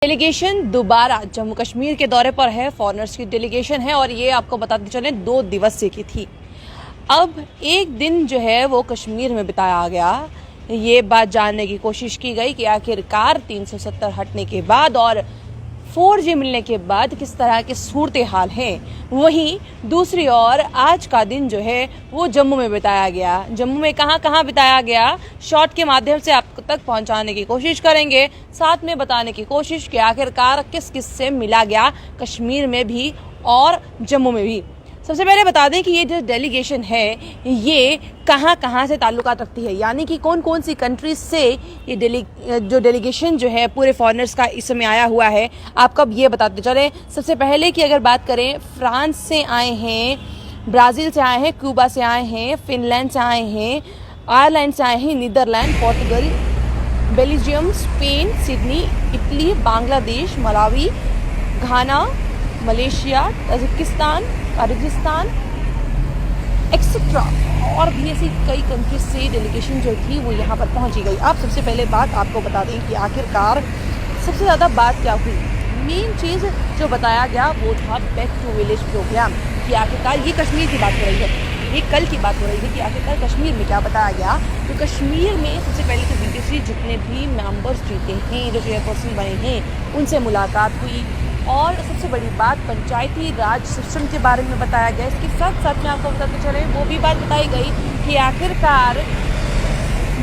Delegation दोबारा जम्मू कश्मीर के दौरे पर है। फॉरेनर्स की डेलीगेशन है और ये आपको बताते चले 2 दिवसीय की थी। अब एक दिन जो है वो कश्मीर में बिताया गया। ये बात जानने की कोशिश की गई कि आखिरकार 370 हटने के बाद और 4G मिलने के बाद किस तरह की सूरत हाल है। वहीं दूसरी ओर आज का दिन जो है वो जम्मू में बिताया गया। जम्मू में कहां कहां बिताया गया, शॉर्ट के माध्यम से आप तक पहुंचाने की कोशिश करेंगे, साथ में बताने की कोशिश कि आखिरकार किस किस से मिला गया कश्मीर में भी और जम्मू में भी। सबसे पहले बता दें कि ये जो डेलीगेशन है ये कहां कहां से ताल्लुकात रखती है, यानी कि कौन कौन सी कंट्रीज से ये डेलीगेशन जो है पूरे फॉरेनर्स का इस समय आया हुआ है, आपको अब ये बताते चले। सबसे पहले की अगर बात करें, फ्रांस से आए हैं, ब्राज़ील से आए हैं, क्यूबा से आए हैं, फिनलैंड से आए हैं, आयरलैंड से आए हैं, Netherland, Portugal, Belgium, Spain, Sydney, Italy, Bangladesh, Malawi, Ghana, Malaysia, Tajikistan, Kyrgyzstan etcetera और भी ऐसी कई कंट्रीज से डेलीगेशन जो थी वो यहाँ पर पहुँची गई। अब सबसे पहले बात आपको बता दें कि आखिरकार सबसे ज़्यादा बात क्या हुई। मेन चीज़ जो बताया गया वो था बैक टू विलेज प्रोग्राम कि आखिरकार ये कश्मीर की बात हो रही है, ये कल की बात हो रही है कि आखिरकार कश्मीर में क्या बताया गया। तो कश्मीर में सबसे पहले तो बीटीसी जितने भी मेंबर्स जीते हैं, जो चेयरपर्सन बने हैं, उनसे मुलाकात हुई और सबसे बड़ी बात पंचायती राज सिस्टम के बारे में बताया गया। इसके साथ साथ में आपको बताते चले वो भी बात बताई गई कि आखिरकार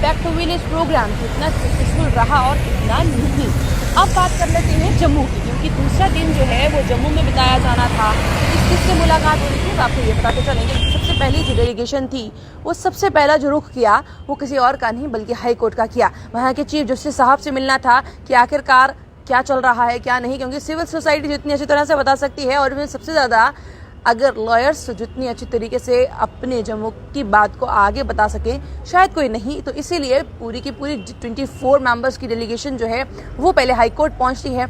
बैक टू विलेज प्रोग्राम कितना सक्सेसफुल रहा और कितना नहीं। अब बात कर लेते हैं जम्मू की, क्योंकि दूसरा दिन जो है वो जम्मू में बिताया जाना था। किससे मुलाकात हो रही थी आपको ये बताते चलेंगे। सबसे पहली जो डेलीगेशन थी वो सबसे पहला जो रुख किया वो किसी और का नहीं बल्कि हाई कोर्ट का किया। वहाँ के चीफ जस्टिस साहब से मिलना था कि आखिरकार क्या चल रहा है क्या नहीं, क्योंकि सिविल सोसाइटी जितनी अच्छी तरह से बता सकती है और सबसे ज़्यादा अगर लॉयर्स जितनी अच्छी तरीके से अपने जम्मू की बात को आगे बता सकें शायद कोई नहीं। तो इसीलिए पूरी की पूरी 24 मेंबर्स की डेलीगेशन जो है वो पहले हाई कोर्ट पहुंचती है,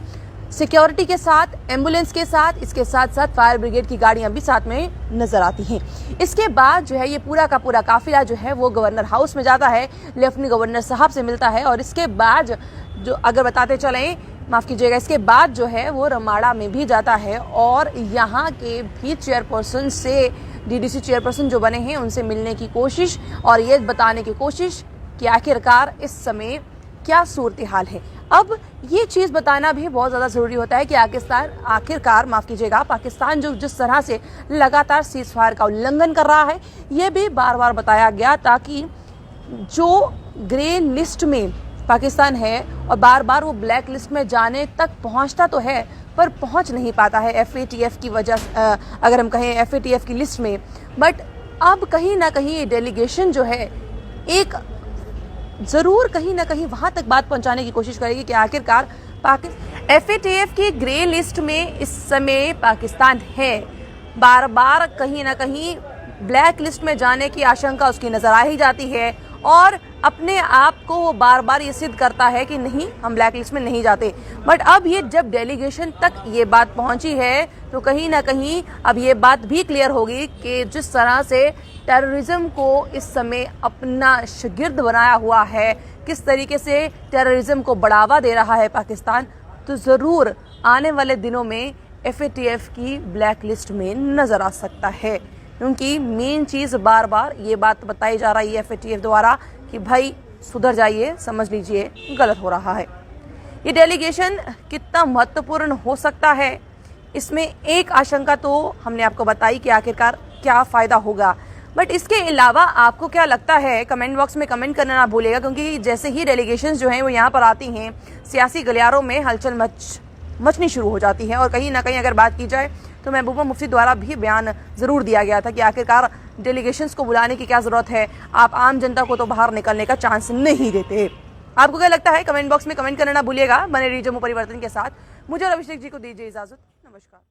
सिक्योरिटी के साथ, एम्बुलेंस के साथ, इसके साथ साथ फायर ब्रिगेड की गाड़ियां भी साथ में नजर आती हैं। इसके बाद जो है ये पूरा का पूरा काफिला जो है वो गवर्नर हाउस में जाता है, लेफ्टिनेंट गवर्नर साहब से मिलता है और इसके बाद जो अगर बताते चलें माफ़ कीजिएगा, इसके बाद जो है वो रमाड़ा में भी जाता है और यहाँ के भी चेयरपर्सन से, डीडीसी चेयरपर्सन जो बने हैं उनसे मिलने की कोशिश और ये बताने की कोशिश कि आखिरकार इस समय क्या सूरत हाल है। अब ये चीज़ बताना भी बहुत ज़्यादा ज़रूरी होता है कि आखिरकार माफ़ कीजिएगा पाकिस्तान जो जिस तरह से लगातार सीज फायर का उल्लंघन कर रहा है ये भी बार बार बताया गया, ताकि जो ग्रे लिस्ट में पाकिस्तान है और बार बार वो ब्लैक लिस्ट में जाने तक पहुंचता तो है पर पहुंच नहीं पाता है FATF की वजह, अगर हम कहें FATF की लिस्ट में। बट अब कहीं ना कहीं ये डेलीगेशन जो है एक ज़रूर कहीं ना कहीं वहां तक बात पहुंचाने की कोशिश करेगी कि आखिरकार FATF की ग्रे लिस्ट में इस समय पाकिस्तान है। बार बार कहीं ना कहीं ब्लैक लिस्ट में जाने की आशंका उसकी नज़र आ ही जाती है और अपने आप को वो बार बार ये सिद्ध करता है कि नहीं हम ब्लैक लिस्ट में नहीं जाते। बट अब ये जब डेलीगेशन तक ये बात पहुंची है तो कहीं ना कहीं अब ये बात भी क्लियर होगी कि जिस तरह से टेररिज्म को इस समय अपना शागिर्द बनाया हुआ है, किस तरीके से टेररिज्म को बढ़ावा दे रहा है पाकिस्तान, तो ज़रूर आने वाले दिनों में FATF की ब्लैक लिस्ट में नज़र आ सकता है। क्योंकि मेन चीज़ बार बार ये बात बताई जा रही है FATF द्वारा कि भाई सुधर जाइए, समझ लीजिए गलत हो रहा है। ये डेलीगेशन कितना महत्वपूर्ण हो सकता है, इसमें एक आशंका तो हमने आपको बताई कि आखिरकार क्या फ़ायदा होगा। बट इसके अलावा आपको क्या लगता है कमेंट बॉक्स में कमेंट करना ना भूलिएगा, क्योंकि जैसे ही डेलीगेशन जो हैं वो यहाँ पर आती हैं सियासी गलियारों में हलचल मचनी शुरू हो जाती है। और कहीं ना कहीं अगर बात की जाए तो महबूबा मुफ्ती द्वारा भी बयान ज़रूर दिया गया था कि आखिरकार डेलीगेशंस को बुलाने की क्या ज़रूरत है, आप आम जनता को तो बाहर निकलने का चांस नहीं देते। आपको क्या लगता है कमेंट बॉक्स में कमेंट करना ना भूलिएगा। बने रहिए जम्मू परिवर्तन के साथ। मुझे और अभिषेक जी को दीजिए इजाज़त। नमस्कार।